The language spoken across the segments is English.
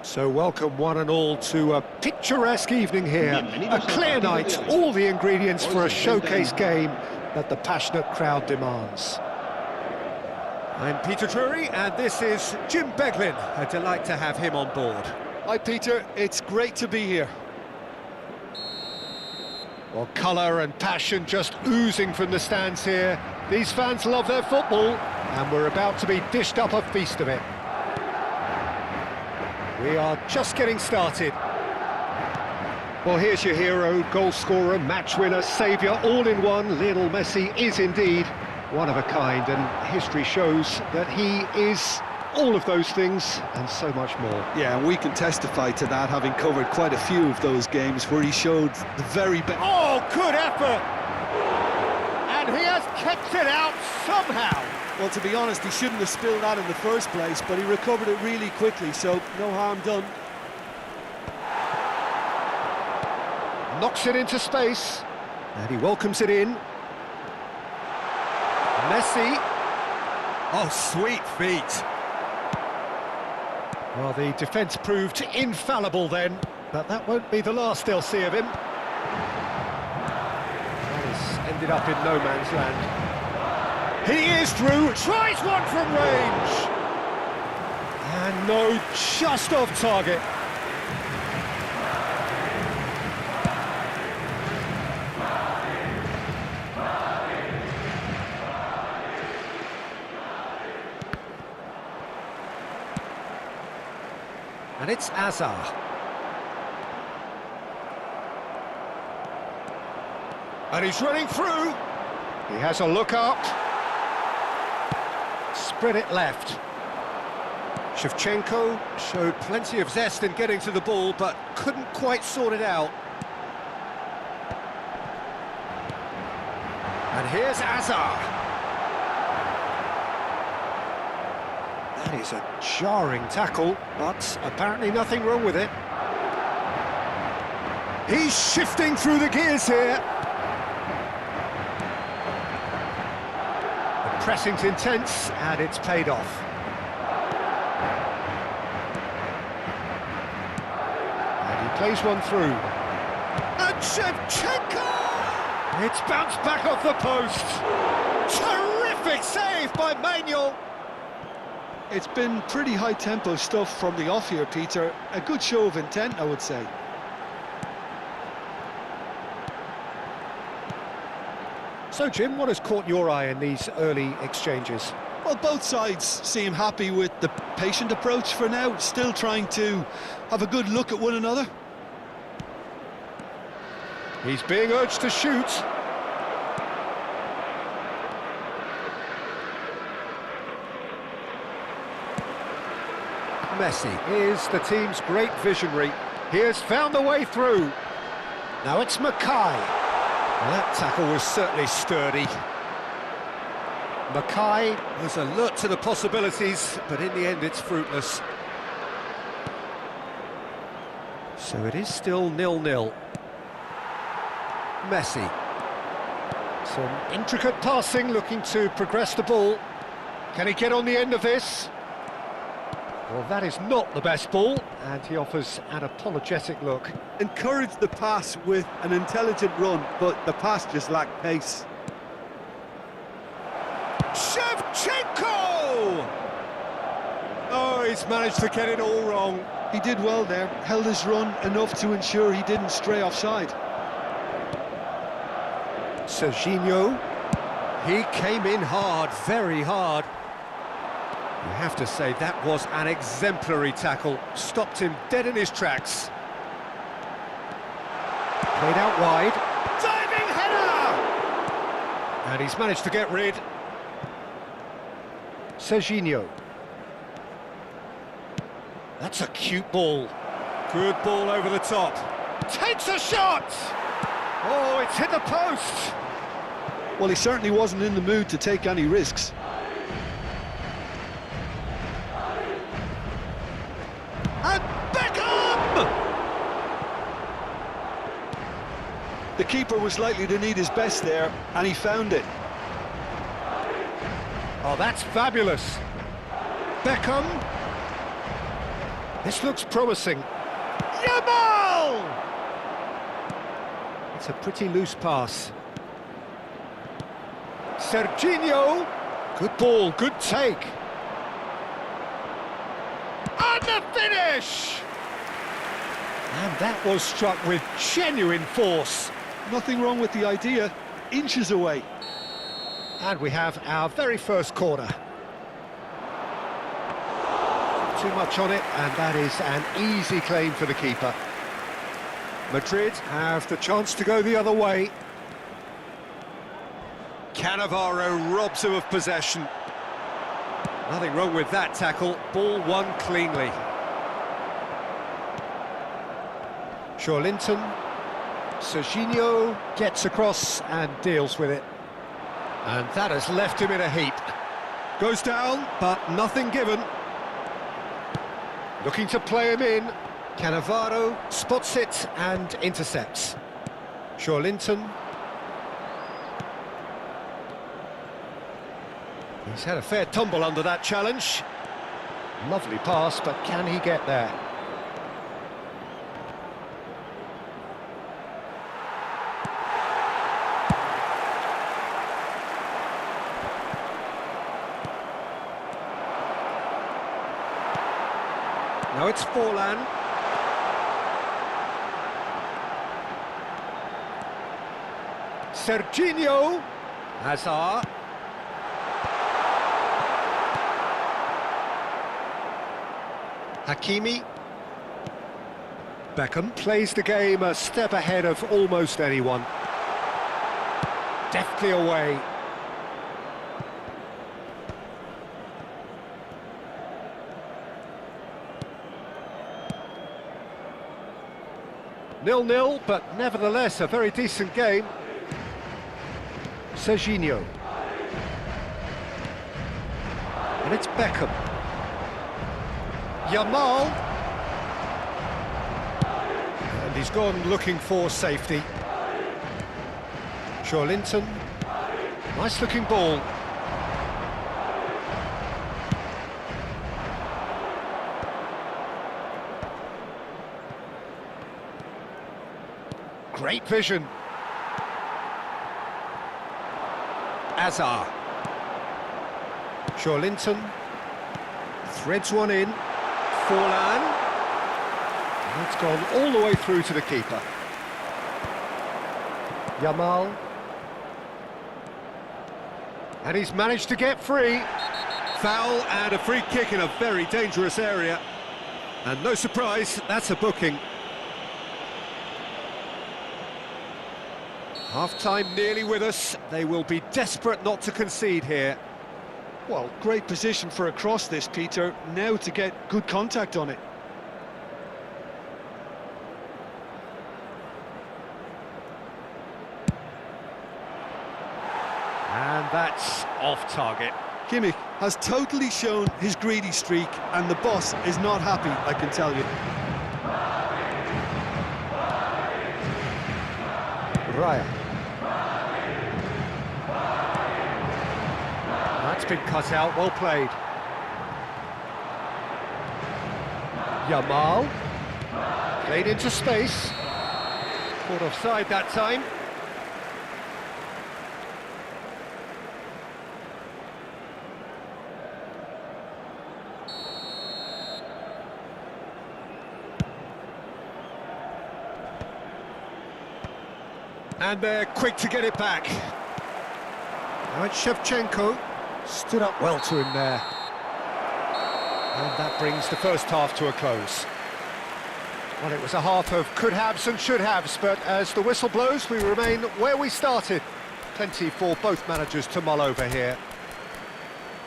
So welcome one and all to a picturesque evening here, a clear night, all the ingredients for a showcase game that the passionate crowd demands. I'm Peter Drury and this is Jim Beglin. A delight to have him on board. Hi Peter, it's great to be here. Well, colour and passion just oozing from the stands here. These fans love their football and we're about to be dished up a feast of it. We are just getting started. Well, here's your hero, goal scorer, match winner, saviour, all in one. Lionel Messi is indeed one of a kind, and history shows that he is all of those things and so much more. Yeah, and we can testify to that, having covered quite a few of those games where he showed the very best. Oh, good effort! And he has kept it out somehow. Well, to be honest, he shouldn't have spilled that in the first place, but he recovered it really quickly, so no harm done. Knocks it into space, and he welcomes it in. Messi. Oh, sweet feet. Well, the defence proved infallible then, but that won't be the last they'll see of him. That has ended up in no man's land. He is through, tries one from range. And no, just off target. And it's Azar. And he's running through. He has a look up. Spread it left. Shevchenko showed plenty of zest in getting to the ball, but couldn't quite sort it out. And here's Azar. That is a jarring tackle, but apparently nothing wrong with it. He's shifting through the gears here. The pressing's intense, and it's paid off. And he plays one through. And Shevchenko! It's bounced back off the post. Terrific save by Manuel. It's been pretty high-tempo stuff from the off here, Peter. A good show of intent, I would say. So, Jim, what has caught your eye in these early exchanges? Well, both sides seem happy with the patient approach for now, still trying to have a good look at one another. He's being urged to shoot. Messi is the team's great visionary. He has found the way through. Now it's Mackay. Well, that tackle was certainly sturdy. Mackay was alert to the possibilities, but in the end it's fruitless. So it is still 0-0. Messi. Some intricate passing, looking to progress the ball. Can he get on the end of this? Well, that is not the best ball, and he offers an apologetic look. Encouraged the pass with an intelligent run, but the pass just lacked pace. Shevchenko! Oh, he's managed to get it all wrong. He did well there, held his run enough to ensure he didn't stray offside. Serginho, he came in hard, very hard. You have to say that was an exemplary tackle, stopped him dead in his tracks. Played out wide, diving header! And he's managed to get rid. Serginho. That's a cute ball. Good ball over the top. Takes a shot! Oh, it's hit the post! Well, he certainly wasn't in the mood to take any risks. And Beckham! The keeper was likely to need his best there, and he found it. Oh, that's fabulous. Beckham. This looks promising. Yamal! It's a pretty loose pass. Serginho. Good ball, good take. And the finish! And that was struck with genuine force. Nothing wrong with the idea, inches away. And we have our very first corner. Too much on it, and that is an easy claim for the keeper. Madrid have the chance to go the other way. Cannavaro robs him of possession. Nothing wrong with that tackle, ball won cleanly. Joelinton, Serginho gets across and deals with it. And that has left him in a heap. Goes down, but nothing given. Looking to play him in. Cannavaro spots it and intercepts. Joelinton. He's had a fair tumble under that challenge. Lovely pass, but can he get there? Now it's Forlan. Serginho. Hazard. Hakimi. Beckham plays the game a step ahead of almost anyone. Deftly away. Nil-nil, but nevertheless a very decent game. Serginho. And it's Beckham. Yamal. And he's gone looking for safety. Linton. Nice looking ball. Great vision. Azar. Linton. Threads one in. Forlan. And it's gone all the way through to the keeper. Yamal. And he's managed to get free. Foul and a free kick in a very dangerous area. And no surprise, that's a booking. Half-time nearly with us. They will be desperate not to concede here. Well, great position for a cross this, Peter. Now to get good contact on it. And that's off target. Kimmich has totally shown his greedy streak, and the boss is not happy, I can tell you. Raya. That's been cut out, well played. Yamal. Played into space. Caught offside that time. And they're quick to get it back. Now it's Shevchenko. Stood up well to him there. And that brings the first half to a close. Well, it was a half of could-haves and should-haves, but as the whistle blows, we remain where we started. Plenty for both managers to mull over here.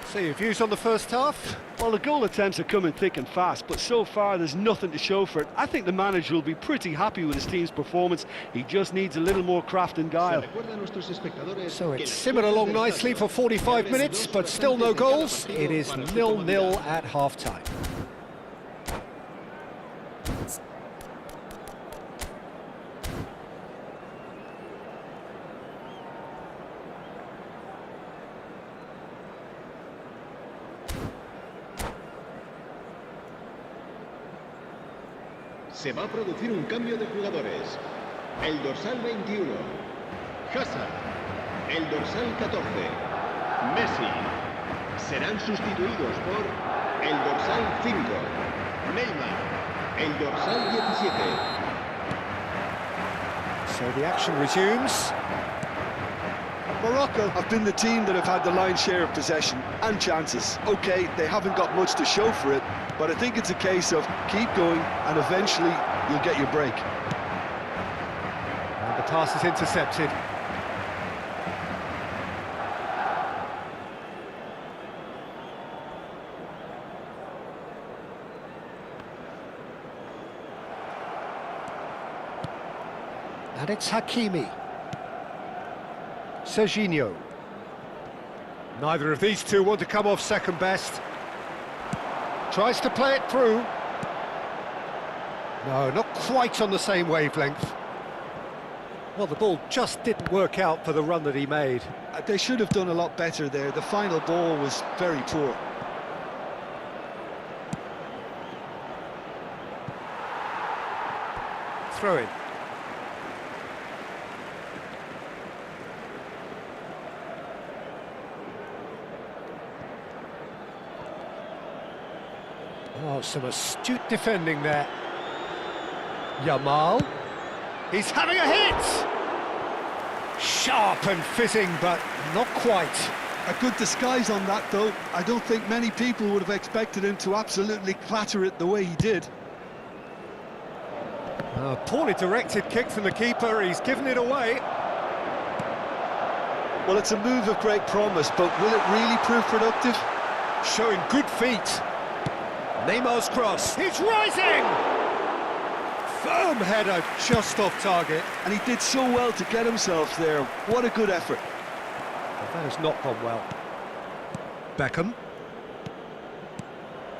So your views on the first half? Well, the goal attempts are coming thick and fast, but so far there's nothing to show for it. I think the manager will be pretty happy with his team's performance. He just needs a little more craft and guile. So it's simmered along nicely for 45 minutes, but still no goals. It is 0-0 at half-time. Se va a producir un cambio de jugadores. El dorsal 21, Hazard. El dorsal 14, Messi. Serán sustituidos por el dorsal 5, Neymar. El dorsal 17. So the action resumes. Morocco have been the team that have had the lion's share of possession and chances. OK, they haven't got much to show for it, but I think it's a case of keep going and eventually you'll get your break. And the pass is intercepted. And it's Hakimi. Serginho. Neither of these two want to come off second best. Tries to play it through. No, not quite on the same wavelength. Well, the ball just didn't work out for the run that he made. They should have done a lot better there. The final ball was very poor. Throw in. Oh, some astute defending there. Yamal. He's having a hit! Sharp and fitting, but not quite. A good disguise on that, though. I don't think many people would have expected him to absolutely clatter it the way he did. A poorly directed kick from the keeper. He's given it away. Well, it's a move of great promise, but will it really prove productive? Showing good feet. Neymar's cross. He's rising! Firm header, just off target. And he did so well to get himself there. What a good effort. That has not gone well. Beckham.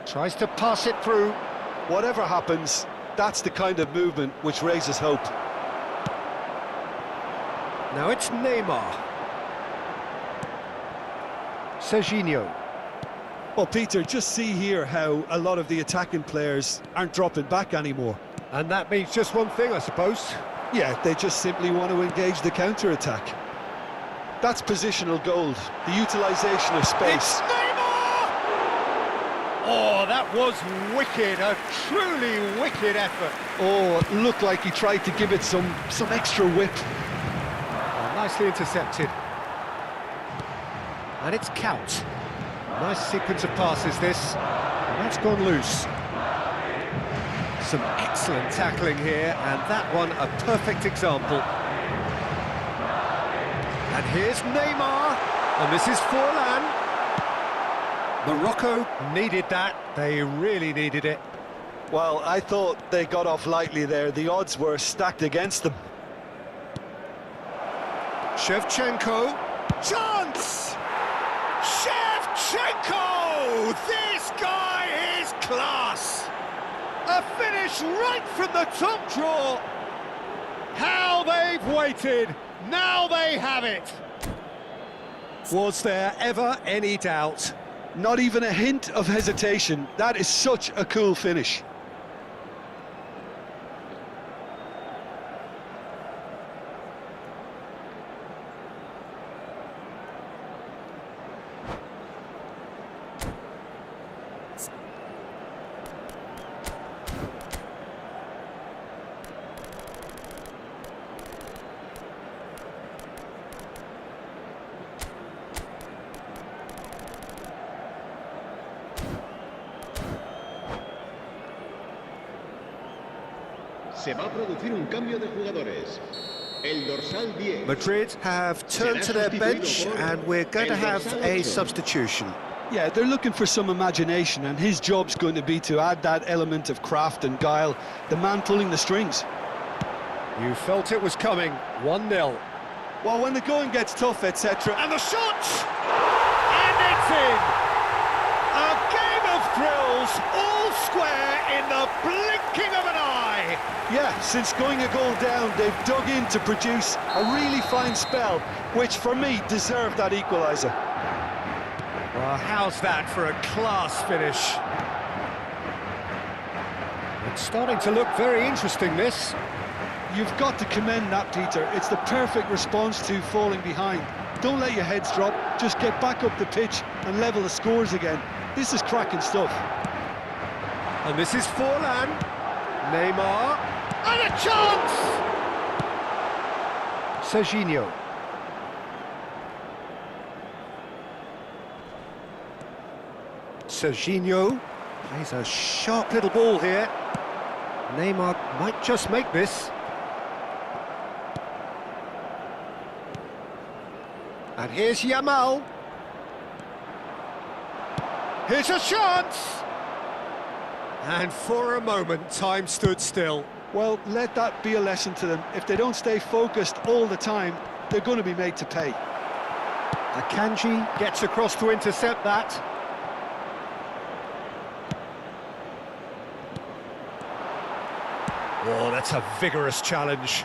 Tries to pass it through. Whatever happens, that's the kind of movement which raises hope. Now it's Neymar. Serginho. Well, Peter, just see here how a lot of the attacking players aren't dropping back anymore. And that means just one thing, I suppose. Yeah, they just simply want to engage the counter-attack. That's positional gold, the utilisation of space. It's Neymar! Oh, that was wicked, a truly wicked effort. Oh, it looked like he tried to give it some extra whip. Oh, nicely intercepted. And it's Count. Nice sequence of passes, this. And that's gone loose. Some excellent tackling here, and that one a perfect example. And here's Neymar, and this is Forlan. Morocco needed that, they really needed it. Well, I thought they got off lightly there. The odds were stacked against them. Shevchenko, chance! Shevchenko! This guy is class! A finish right from the top draw. How they've waited, now they have it. Was there ever any doubt? Not even a hint of hesitation. That is such a cool finish. Se va a producir un cambio de jugadores. El dorsal 10. Madrid have turned to their bench and we're going to have a substitution. Yeah, they're looking for some imagination, and his job's going to be to add that element of craft and guile, the man pulling the strings. You felt it was coming, 1-0. Well, when the going gets tough, etc. And the shot! And it's in! A game of thrills, all square in the blinking of an eye! Yeah, since going a goal down, they've dug in to produce a really fine spell, which for me deserved that equaliser. Well, how's that for a class finish? It's starting to look very interesting, this. You've got to commend that, Peter. It's the perfect response to falling behind. Don't let your heads drop, just get back up the pitch and level the scores again. This is cracking stuff. And this is Forlan. Neymar. And a chance! Serginho. Serginho plays a sharp little ball here. Neymar might just make this. And here's Yamal. Here's a chance! And for a moment, time stood still. Well, let that be a lesson to them. If they don't stay focused all the time, they're going to be made to pay. Akanji gets across to intercept that. Oh, that's a vigorous challenge.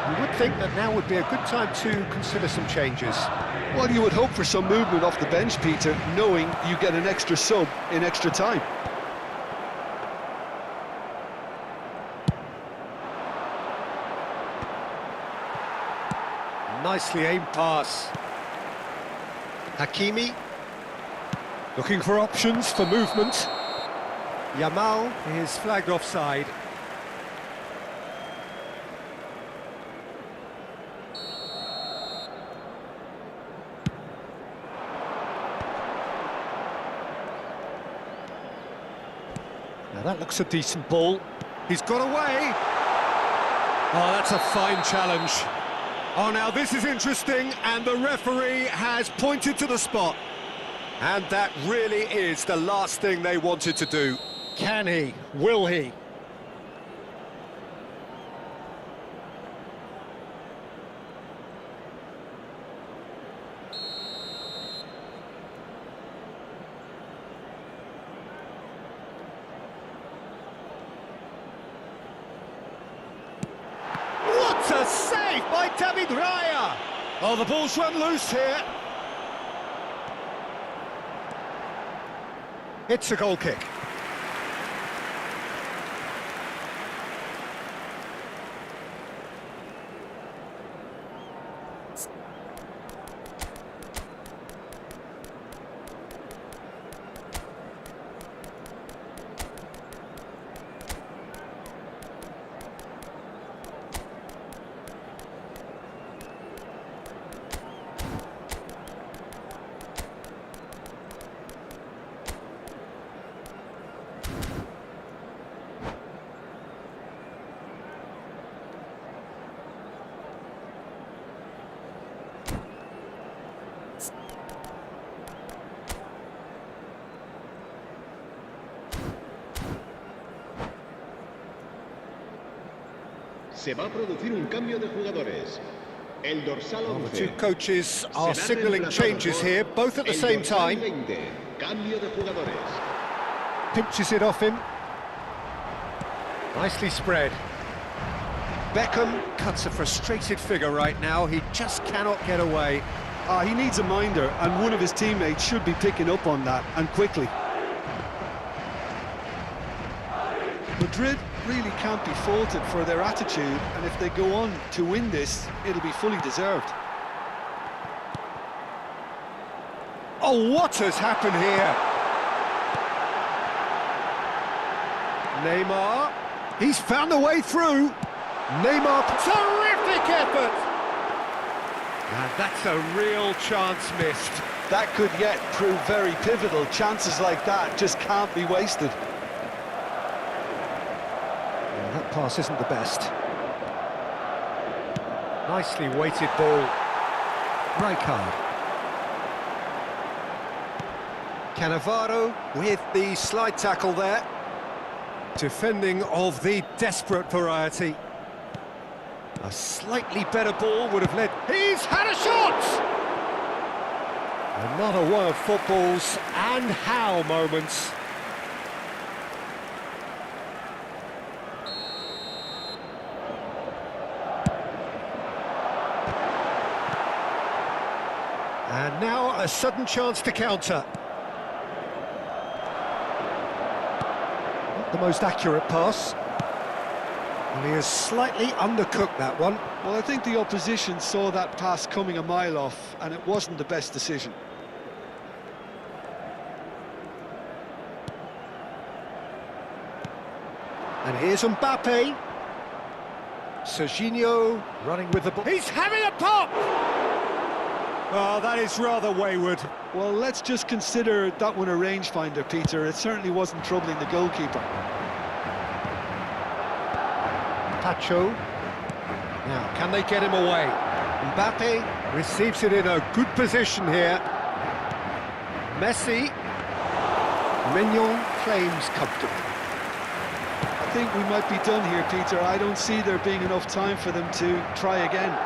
You would think that now would be a good time to consider some changes. Well, you would hope for some movement off the bench, Peter, knowing you get an extra sub in extra time. Nicely aimed pass. Hakimi. Looking for options for movement. Yamal is flagged offside. Now that looks a decent ball. He's got away. Oh, that's a fine challenge. Oh, now this is interesting, and the referee has pointed to the spot. And that really is the last thing they wanted to do. Can he? Will he? What a save by David Raya! Oh, the ball's run loose here. It's a goal kick. Se va a producir un cambio de jugadores. El dorsal 11. The two coaches are signalling changes here, both at the same time. 20. Cambio de jugadores. Pinches it off him. Nicely spread. Beckham cuts a frustrated figure right now. He just cannot get away. He needs a minder, and one of his teammates should be picking up on that, and quickly. Madrid really can't be faulted for their attitude, and if they go on to win this, it'll be fully deserved. Oh, what has happened here? Neymar, he's found a way through. Neymar, terrific effort! And that's a real chance missed. That could yet prove very pivotal. Chances like that just can't be wasted. That pass isn't the best. Nicely weighted ball. Rijkaard. Cannavaro with the slide tackle there. Defending of the desperate variety. A slightly better ball would have led... He's had a shot! Another one of football's and how moments. And now a sudden chance to counter. Not the most accurate pass. And he has slightly undercooked that one. Well, I think the opposition saw that pass coming a mile off, and it wasn't the best decision. And here's Mbappe. Serginho running with the ball. He's having a pop! Oh, that is rather wayward. Well, let's just consider that one a rangefinder, Peter. It certainly wasn't troubling the goalkeeper. Pacho. Now, can they get him away? Mbappe receives it in a good position here. Messi. Mignon claims comfortable. I think we might be done here, Peter. I don't see there being enough time for them to try again.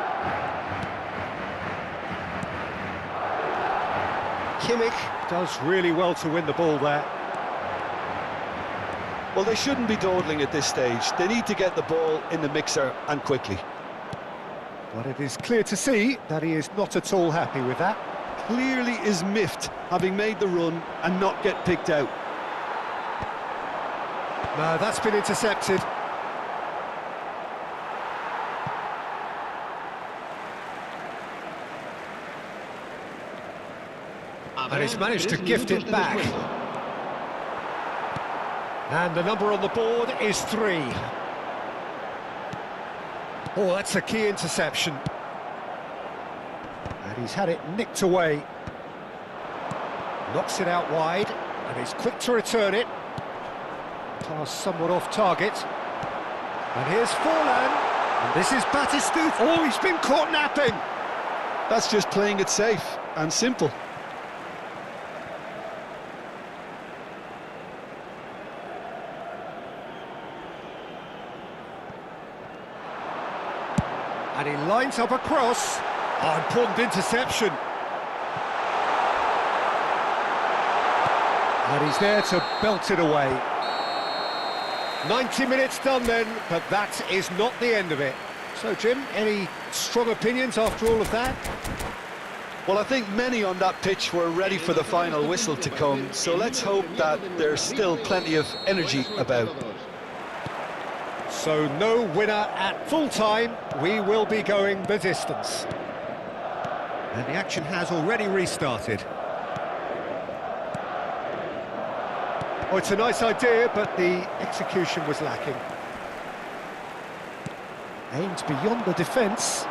Kimmich does really well to win the ball there. Well, they shouldn't be dawdling at this stage. They need to get the ball in the mixer, and quickly. But it is clear to see that he is not at all happy with that. Clearly is miffed, having made the run and not get picked out. No, that's been intercepted. And he's managed to gift it back. And the number on the board is 3. Oh, that's a key interception. And he's had it nicked away. Knocks it out wide, and he's quick to return it. Pass somewhat off target. And here's Forlan. And this is Batistuta. Oh, he's been caught napping. That's just playing it safe and simple. And he lines up a cross. Oh, important interception. And he's there to belt it away. 90 minutes done then, but that is not the end of it. So, Jim, any strong opinions after all of that? Well, I think many on that pitch were ready for the final whistle to come, so let's hope that there's still plenty of energy about. So, no winner at full-time. We will be going the distance. And the action has already restarted. Oh, it's a nice idea, but the execution was lacking. Aimed beyond the defence.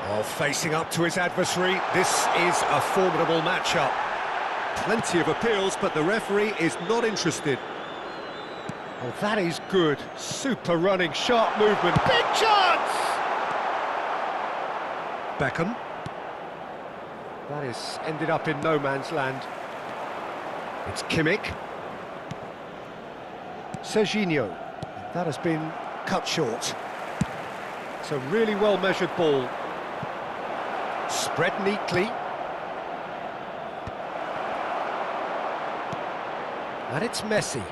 Oh, facing up to his adversary. This is a formidable matchup. Plenty of appeals, but the referee is not interested. Oh, that is good. Super running, sharp movement. Big chance! Beckham. That is ended up in no man's land. It's Kimmich. Serginho. That has been cut short. It's a really well-measured ball. Spread neatly. And it's Messi.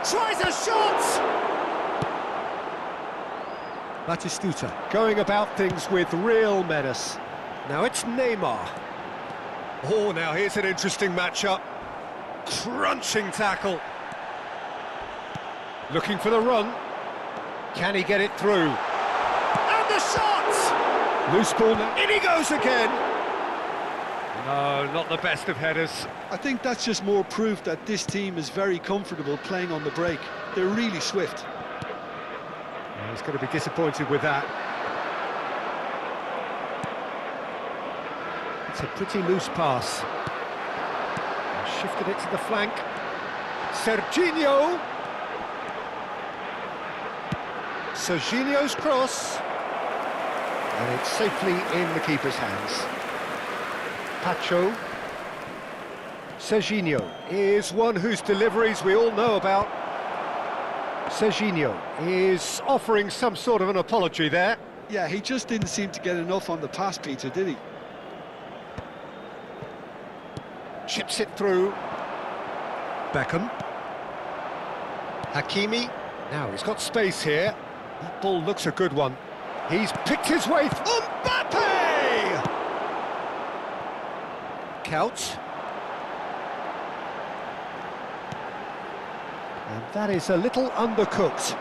Tries a shot! Batistuta going about things with real menace. Now it's Neymar. Oh, now here's an interesting matchup. Crunching tackle. Looking for the run. Can he get it through? And the shot! Loose ball now. In he goes again! No, not the best of headers. I think that's just more proof that this team is very comfortable playing on the break. They're really swift. Well, he's going to be disappointed with that. It's a pretty loose pass. Shifted it to the flank. Serginho. Serginho's cross. And it's safely in the keeper's hands. Pacho. Serginho is one whose deliveries we all know about. Serginho is offering some sort of an apology there. Yeah, he just didn't seem to get enough on the pass, Peter, did he? Chips it through. Beckham. Hakimi. Now he's got space here. That ball looks a good one. He's picked his way through. Mbappe! Couch. And that is a little undercooked.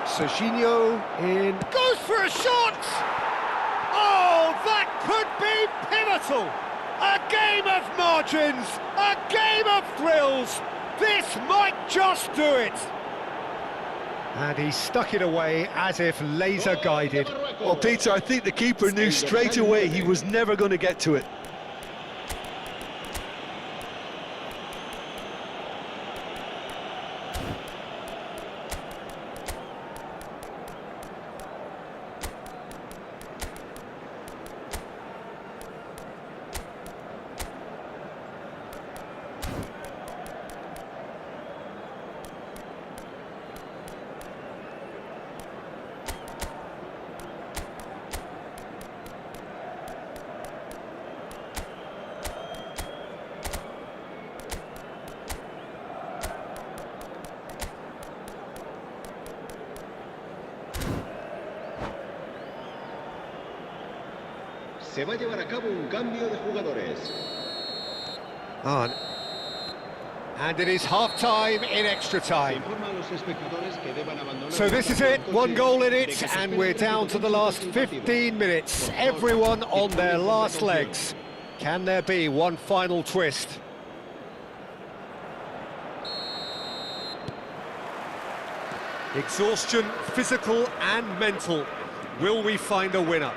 Serginho in. Goes for a shot! Oh, that could be pivotal! A game of margins, a game of thrills. This might just do it. And he stuck it away as if laser guided. Well, Peter, I think the keeper knew straight away he was never going to get to it. Se va a llevar a cabo un cambio de jugadores. On. And it is half-time in extra time. So this is it, one goal in it, and we're down to the last 15 minutes. Everyone on their last legs. Can there be one final twist? Exhaustion, physical and mental. Will we find a winner?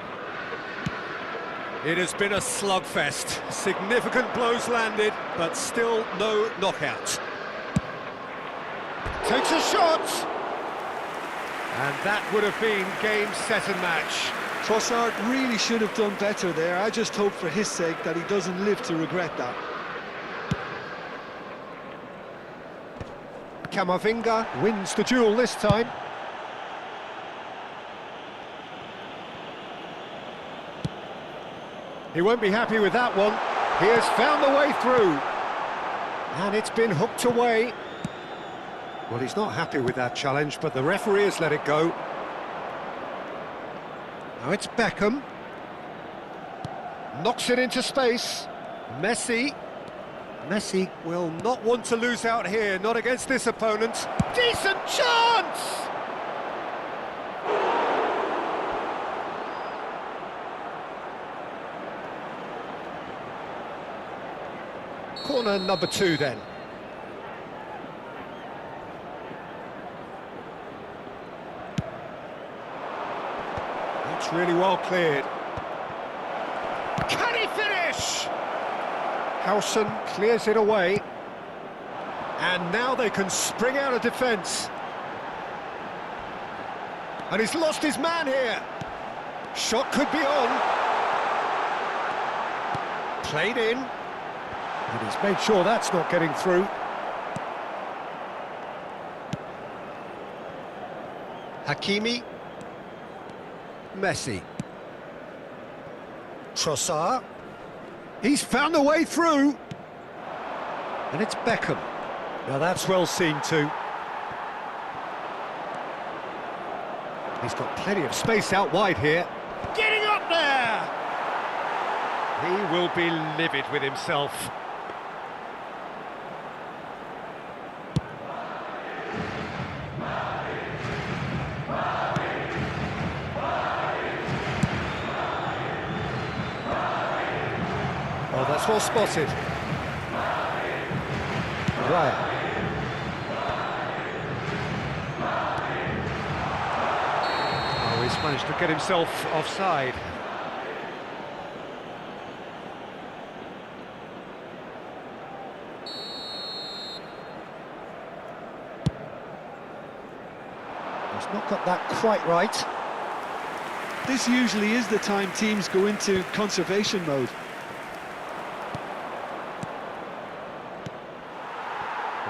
It has been a slugfest. Significant blows landed, but still no knockout. Takes a shot! And that would have been game, set and match. Trossard really should have done better there. I just hope for his sake that he doesn't live to regret that. Camavinga wins the duel this time. He won't be happy with that one. He has found the way through. And it's been hooked away. Well, he's not happy with that challenge, but the referee has let it go. Now it's Beckham. Knocks it into space. Messi. Messi will not want to lose out here, not against this opponent. Decent chance! Corner number 2 then. That's really well cleared. Can he finish? Howson clears it away. And now they can spring out of defence. And he's lost his man here. Shot could be on. Played in. And he's made sure that's not getting through. Hakimi. Messi. Trossard. He's found a way through. And it's Beckham. Now that's well seen too. He's got plenty of space out wide here. Getting up there! He will be livid with himself. Oh, that's well spotted. Right. Oh, he's managed to get himself offside. He's not got that quite right. This usually is the time teams go into conservation mode.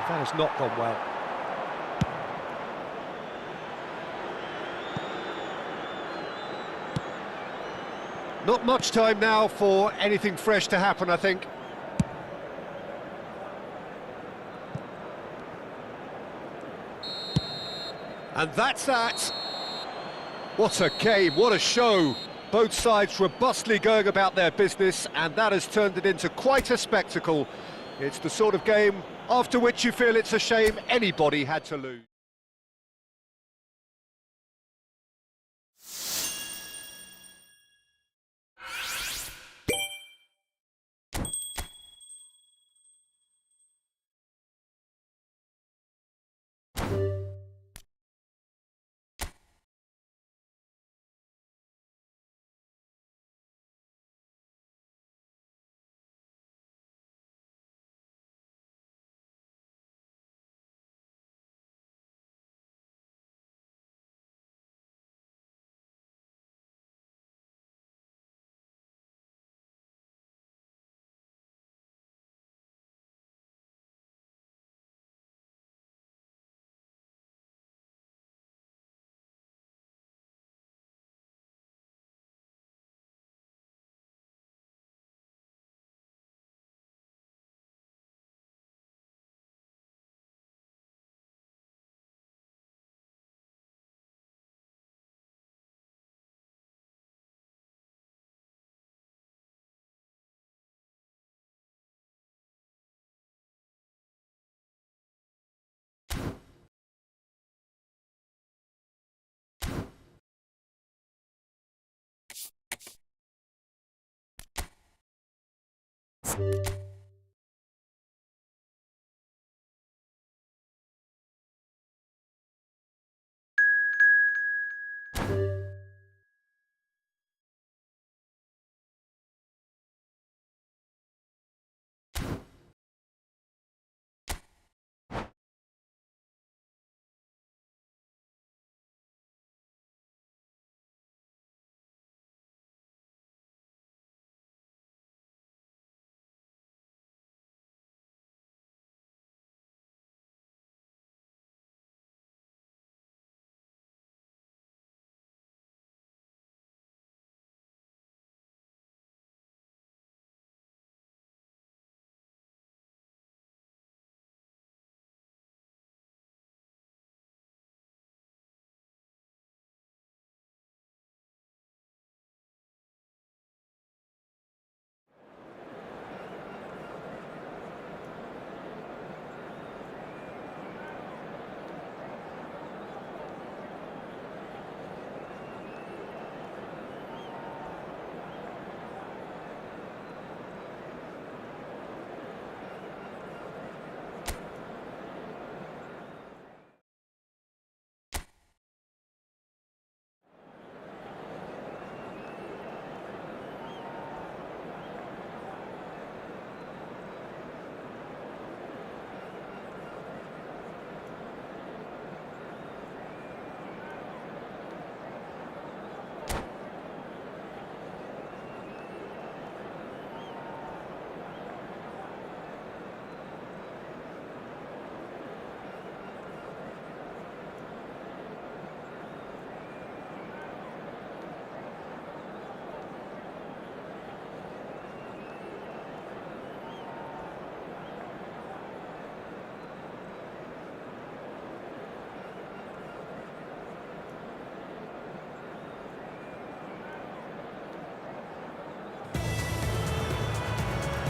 That has not gone well. Not much time now for anything fresh to happen, I think. And that's that. What a game, what a show. Both sides robustly going about their business, and that has turned it into quite a spectacle. It's the sort of game after which you feel it's a shame anybody had to lose.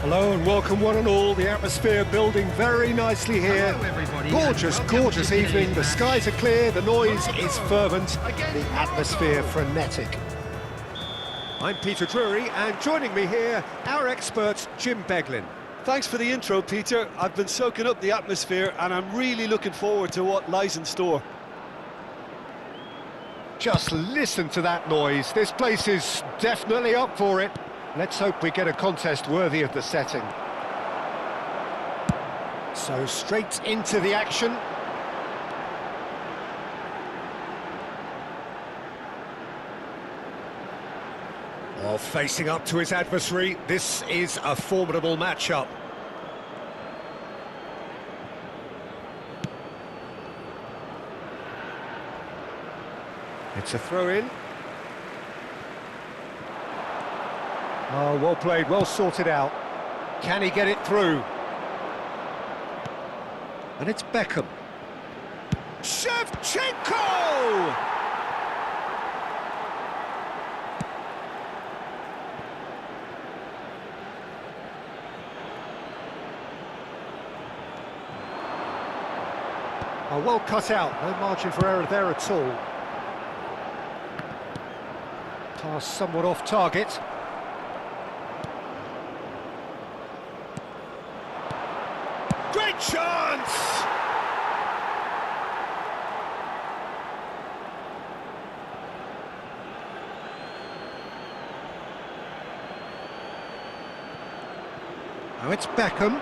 Hello and welcome one and all. The atmosphere building very nicely here. Hello everybody. Gorgeous, gorgeous evening. The skies are clear, the noise is fervent, the atmosphere frenetic. I'm Peter Drury, and joining me here, our expert, Jim Beglin. Thanks for the intro, Peter. I've been soaking up the atmosphere and I'm really looking forward to what lies in store. Just listen to that noise. This place is definitely up for it. Let's hope we get a contest worthy of the setting. So straight into the action. Well, facing up to his adversary, this is a formidable matchup. It's a throw-in. Oh, well played, well sorted out. Can he get it through? And it's Beckham. Shevchenko! Oh, well cut out, no margin for error there at all. Pass somewhat off target. Great chance! Now it's Beckham.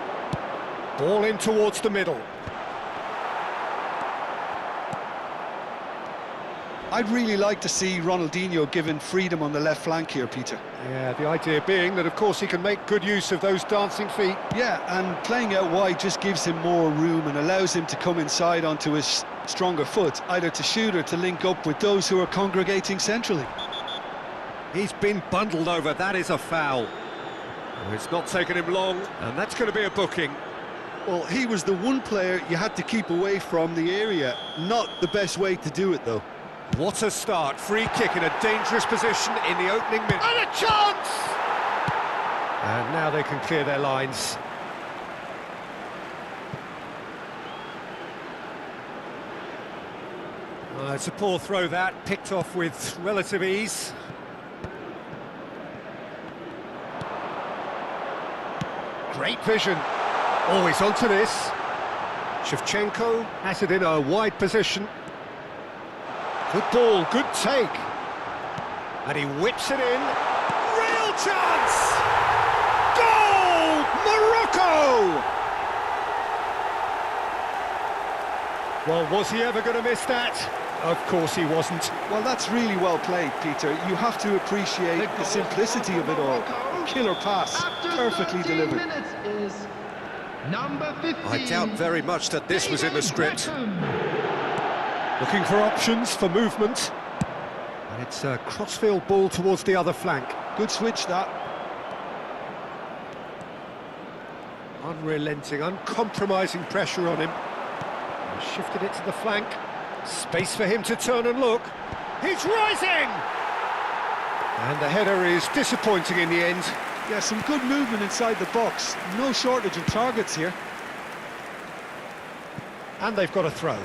Ball in towards the middle. I'd really like to see Ronaldinho given freedom on the left flank here, Peter. Yeah, the idea being that, of course, he can make good use of those dancing feet. Yeah, and playing out wide just gives him more room and allows him to come inside onto his stronger foot, either to shoot or to link up with those who are congregating centrally. He's been bundled over, that is a foul. Oh, it's not taken him long, and that's going to be a booking. Well, he was the one player you had to keep away from the area. Not the best way to do it, though. What a start, free kick in a dangerous position in the opening minute. And a chance! And now they can clear their lines. It's a poor throw that, picked off with relative ease. Great vision. Always onto this. Shevchenko has it in a wide position. Good ball, good take. And he whips it in. Real chance! Goal! Morocco! Well, was he ever going to miss that? Of course he wasn't. Well, that's really well played, Peter. You have to appreciate the simplicity of it all. Killer pass, perfectly delivered. Number 15. I doubt very much that this was in the script. Looking for options, for movement. And it's a crossfield ball towards the other flank. Good switch, that. Unrelenting, uncompromising pressure on him. And shifted it to the flank. Space for him to turn and look. He's rising! And the header is disappointing in the end. Yeah, some good movement inside the box. No shortage of targets here. And they've got a throw.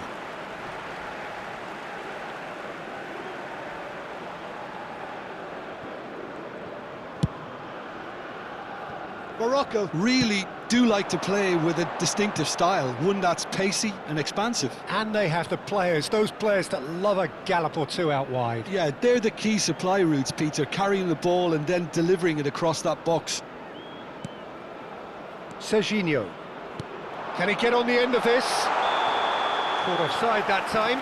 Morocco really do like to play with a distinctive style, one that's pacey and expansive. And they have the players, those players that love a gallop or two out wide. Yeah, they're the key supply routes, Peter, carrying the ball and then delivering it across that box. Serginho. Can he get on the end of this? Caught offside that time.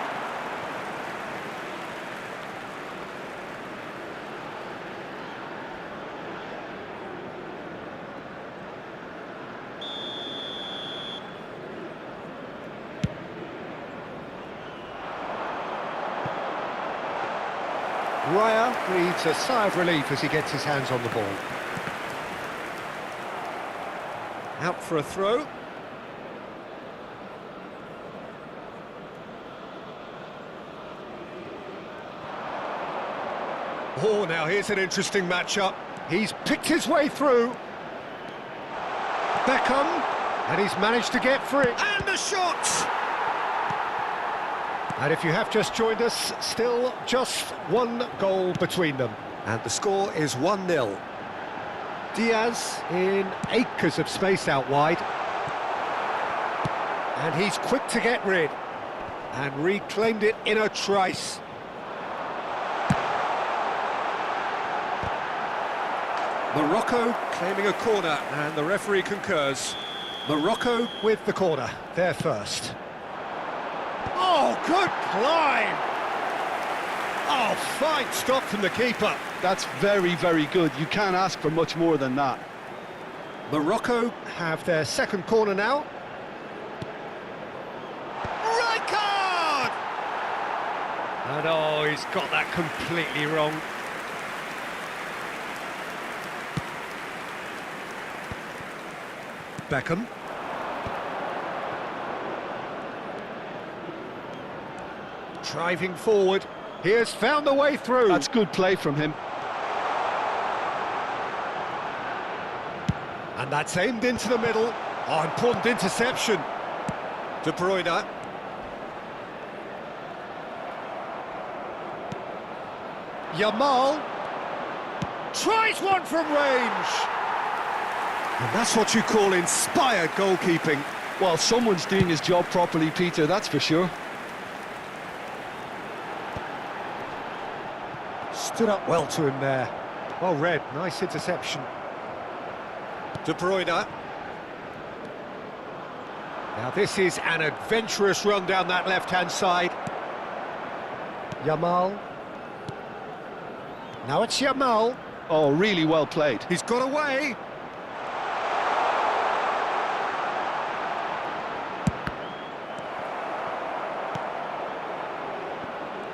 Raya breathes a sigh of relief as he gets his hands on the ball. Out for a throw. Oh, now here's an interesting matchup. He's picked his way through. Beckham, and he's managed to get free. And the shot! And if you have just joined us, still just one goal between them. And the score is 1-0. Diaz in acres of space out wide. And he's quick to get rid. And reclaimed it in a trice. Morocco claiming a corner, and the referee concurs. Morocco with the corner, they're first. Oh, good climb! Oh, fine stop from the keeper. That's very, very good. You can't ask for much more than that. Morocco have their second corner now. Right card! And oh, he's got that completely wrong. Beckham. Driving forward, he has found the way through. That's good play from him. And that's aimed into the middle. Oh, important interception. De Bruyne. Yamal. Tries one from range. And that's what you call inspired goalkeeping. Well, someone's doing his job properly, Peter, that's for sure. Stood up well to him there. Well read, nice interception. De Bruyne. Now this is an adventurous run down that left-hand side. Yamal. Now it's Yamal. Oh, really well played. He's got away.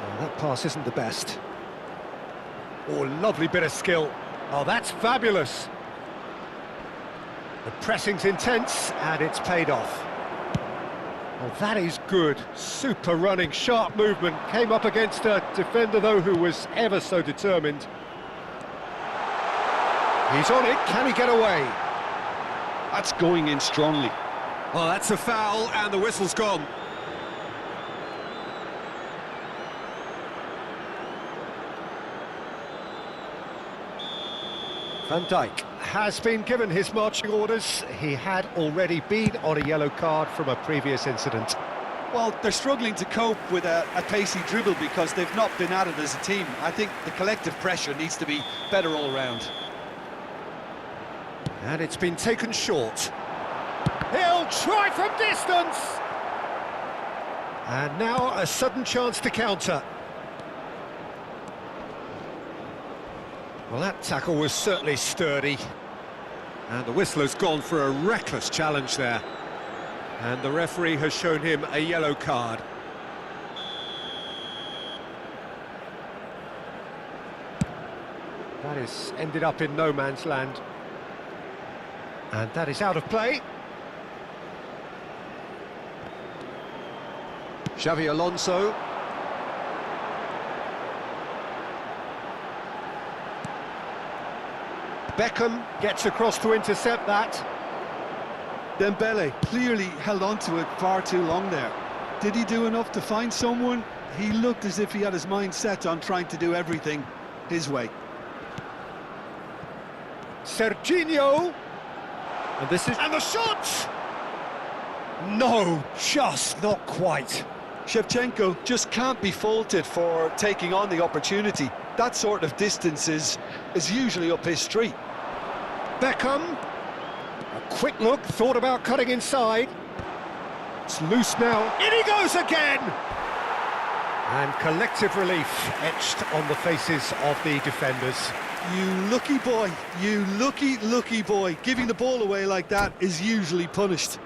Oh, that pass isn't the best. Oh, lovely bit of skill. Oh, that's fabulous. The pressing's intense, and it's paid off. Oh, that is good. Super running, sharp movement. Came up against a defender, though, who was ever so determined. He's on it. Can he get away? That's going in strongly. Well, that's a foul, and the whistle's gone. Van Dijk has been given his marching orders. He had already been on a yellow card from a previous incident. Well, they're struggling to cope with a pacey dribble because they've not been at it as a team. I think the collective pressure needs to be better all round. And it's been taken short. He'll try from distance! And now a sudden chance to counter. Well, that tackle was certainly sturdy. And the whistler's gone for a reckless challenge there. And the referee has shown him a yellow card. That has ended up in no man's land. And that is out of play. Xavi Alonso. Beckham gets across to intercept that. Dembele clearly held on to it far too long there. Did he do enough to find someone? He looked as if he had his mind set on trying to do everything his way. Serginho. And this is... And the shot! No, just not quite. Shevchenko just can't be faulted for taking on the opportunity. That sort of distance is usually up his street. Beckham. A quick look, thought about cutting inside. It's loose now. In he goes again! And collective relief etched on the faces of the defenders. You lucky boy, you lucky boy. Giving the ball away like that is usually punished.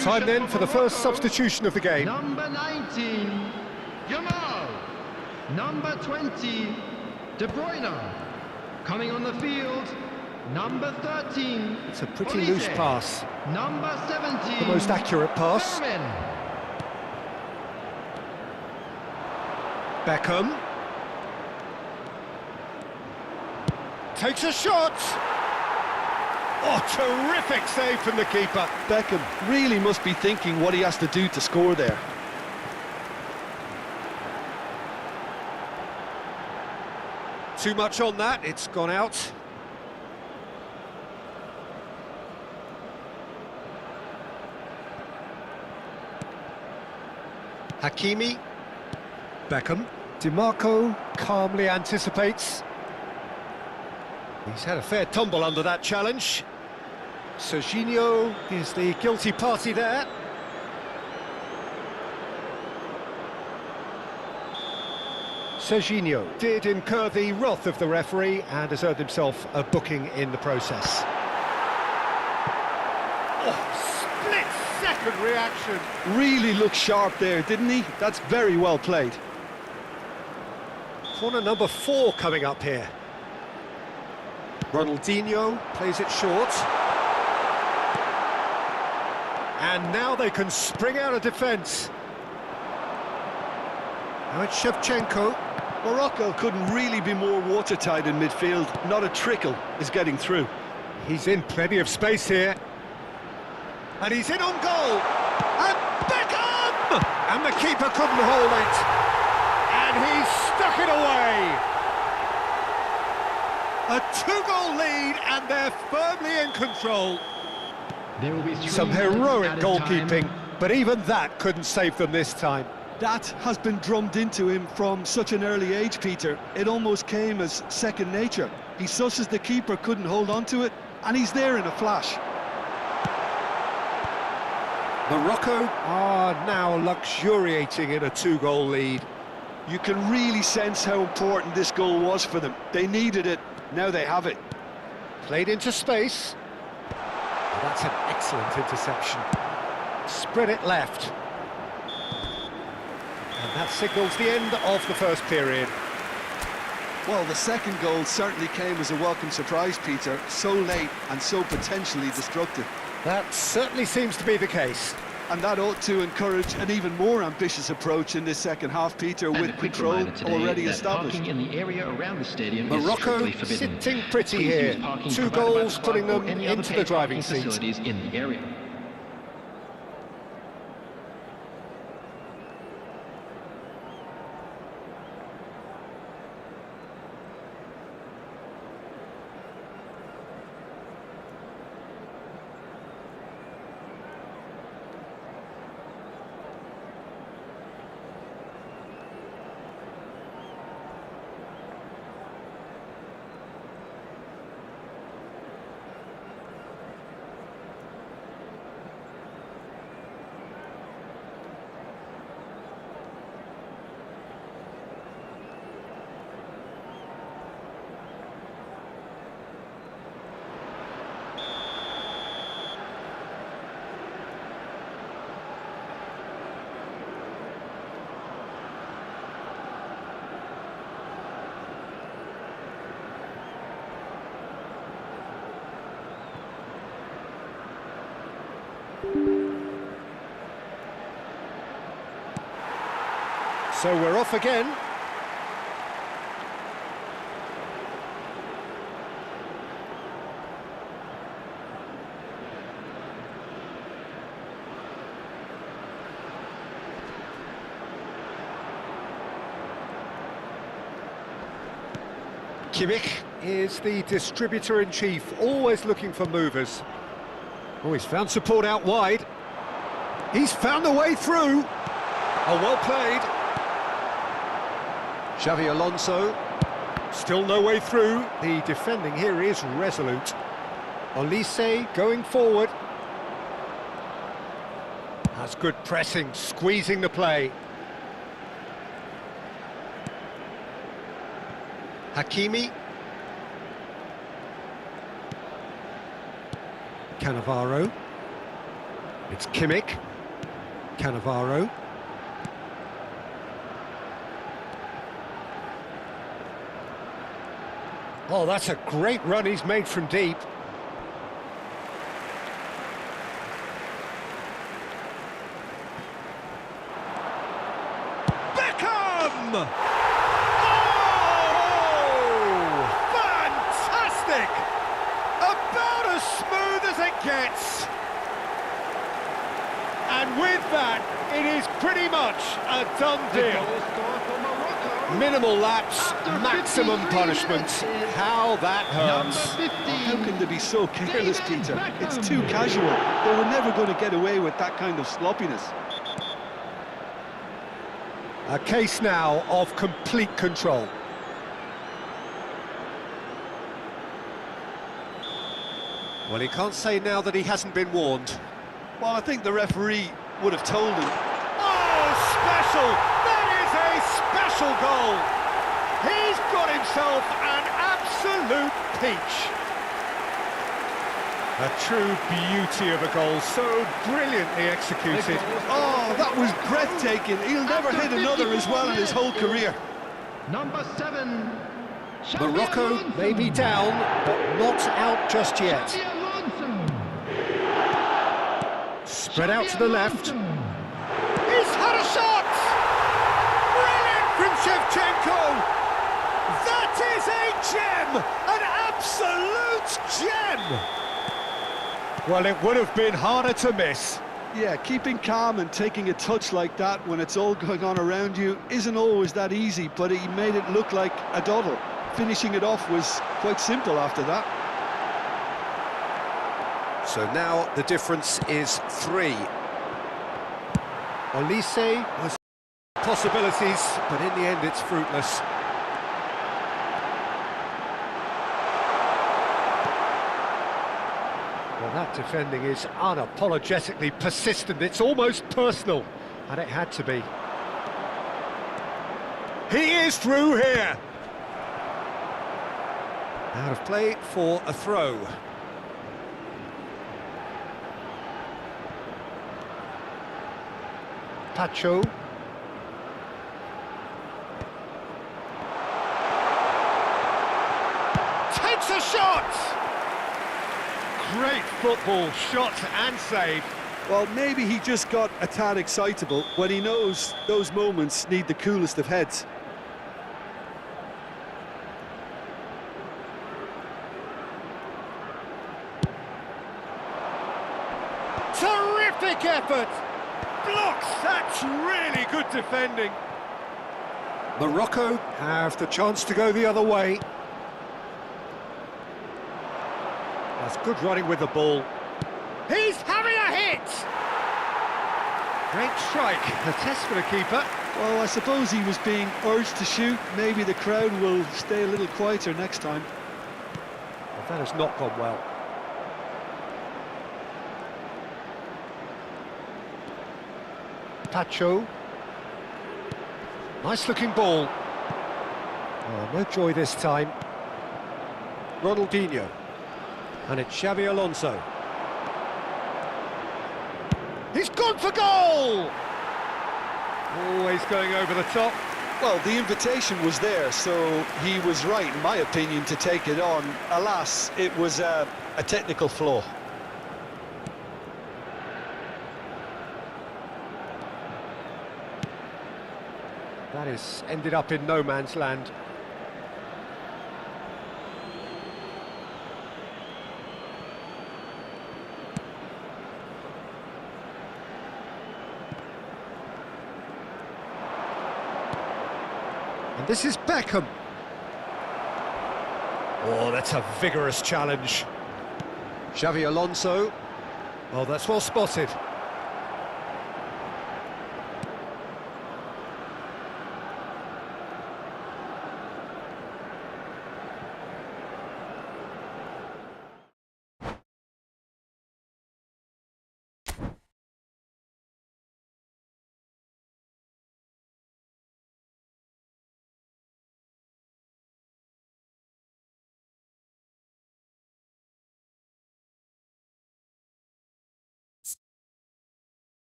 Time then for the first substitution of the game. Number 19, Yamal. Number 20, De Bruyne. Coming on the field, number 13. It's a pretty Olise. loose pass. Number 17. The most accurate pass. Berman. Beckham. Takes a shot. Oh, terrific save from the keeper. Beckham really must be thinking what he has to do to score there. Too much on that, it's gone out. Hakimi. Beckham. DiMarco calmly anticipates. He's had a fair tumble under that challenge. Serginho is the guilty party there. Serginho did incur the wrath of the referee and has earned himself a booking in the process. Oh, split-second reaction. Really looked sharp there, didn't he? That's very well played. Corner number 4 coming up here. Ronaldinho plays it short. And now they can spring out of defence. Now it's Shevchenko. Morocco couldn't really be more watertight in midfield. Not a trickle is getting through. He's in plenty of space here. And he's in on goal. And Beckham! And the keeper couldn't hold it. And he stuck it away. A 2-goal lead, and they're firmly in control. There will be Some heroic goalkeeping, but even that couldn't save them this time. That has been drummed into him from such an early age, Peter. It almost came as second nature. He susses the keeper couldn't hold on to it, and he's there in a flash. Morocco are now luxuriating in a 2-goal lead. You can really sense how important this goal was for them. They needed it, now they have it. Played into space. That's an excellent interception. Spread it left. And that signals the end of the first period. Well, the second goal certainly came as a welcome surprise, Peter. So late and so potentially destructive. That certainly seems to be the case. And that ought to encourage an even more ambitious approach in this second half, Peter, with control already established. Parking in the area around the stadium Morocco is strictly forbidden. sitting pretty Please here. use parking 2 provided by the goals club putting them or any other into paid the driving parking seat. facilities in the area. So we're off again. Kimmich is the distributor-in-chief, always looking for movers. Oh, he's found support out wide. He's found a way through. Oh, well played. Xavi Alonso, still no way through. The defending here is resolute. Olise going forward. That's good pressing, squeezing the play. Hakimi. Cannavaro. It's Kimmich. Cannavaro. Oh, that's a great run he's made from deep. Beckham! Oh! Fantastic! About as smooth as it gets. And with that, it is pretty much a done deal. Minimal lapse, maximum punishment. How that hurts. How can they be so careless, Peter? It's too casual. They were never going to get away with that kind of sloppiness. A case now of complete control. Well, he can't say now that he hasn't been warned. Well, I think the referee would have told him. Oh, special! That is a special goal! He's got himself an absolute peach. A true beauty of a goal, so brilliantly executed. Oh, that was breathtaking. He'll never hit another as well in his whole career. Number 7. Morocco may be down, but not out just yet. Spread out to the left. He's had a shot! Brilliant from Shevchenko! That is a gem! An absolute gem! Well, it would have been harder to miss. Yeah, keeping calm and taking a touch like that when it's all going on around you isn't always that easy, but he made it look like a doddle. Finishing it off was quite simple after that. So now the difference is 3. Olise has possibilities, but in the end it's fruitless. Well, that defending is unapologetically persistent. It's almost personal, and it had to be. He is through here. Out of play for a throw. Pacho. Takes a shot! Great football, shot and save. Well, maybe he just got a tad excitable when he knows those moments need the coolest of heads. Terrific effort! Blocks, that's really good defending. Morocco have the chance to go the other way. That's good running with the ball. He's having a hit! Great strike, a test for the keeper. Well, I suppose he was being urged to shoot. Maybe the crowd will stay a little quieter next time. Well, that has not gone well. Pacho. Nice looking ball. Oh, no joy this time. Ronaldinho. And it's Xavi Alonso. He's gone for goal! Always going over the top. Well, the invitation was there, so he was right, in my opinion, to take it on. Alas, it was a technical flaw. That is ended up in no man's land. And this is Beckham. Oh, that's a vigorous challenge. Xavi Alonso. Oh, that's well spotted.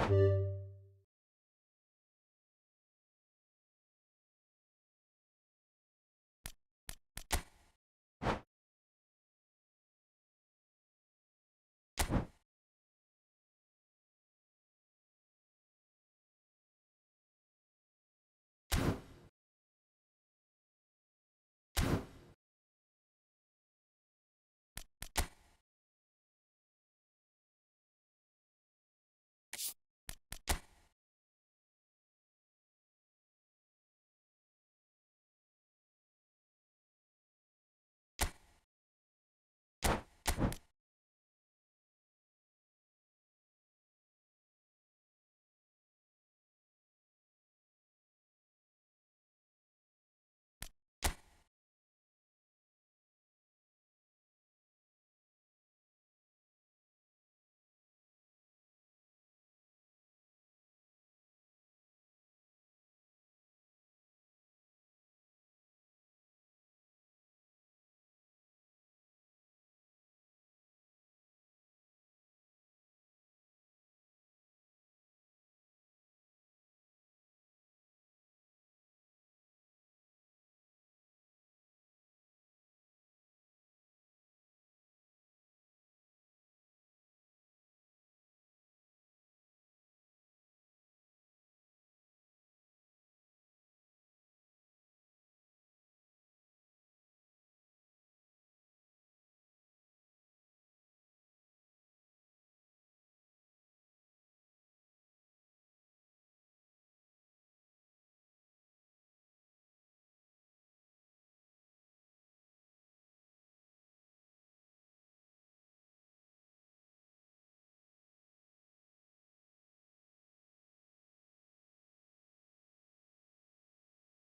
you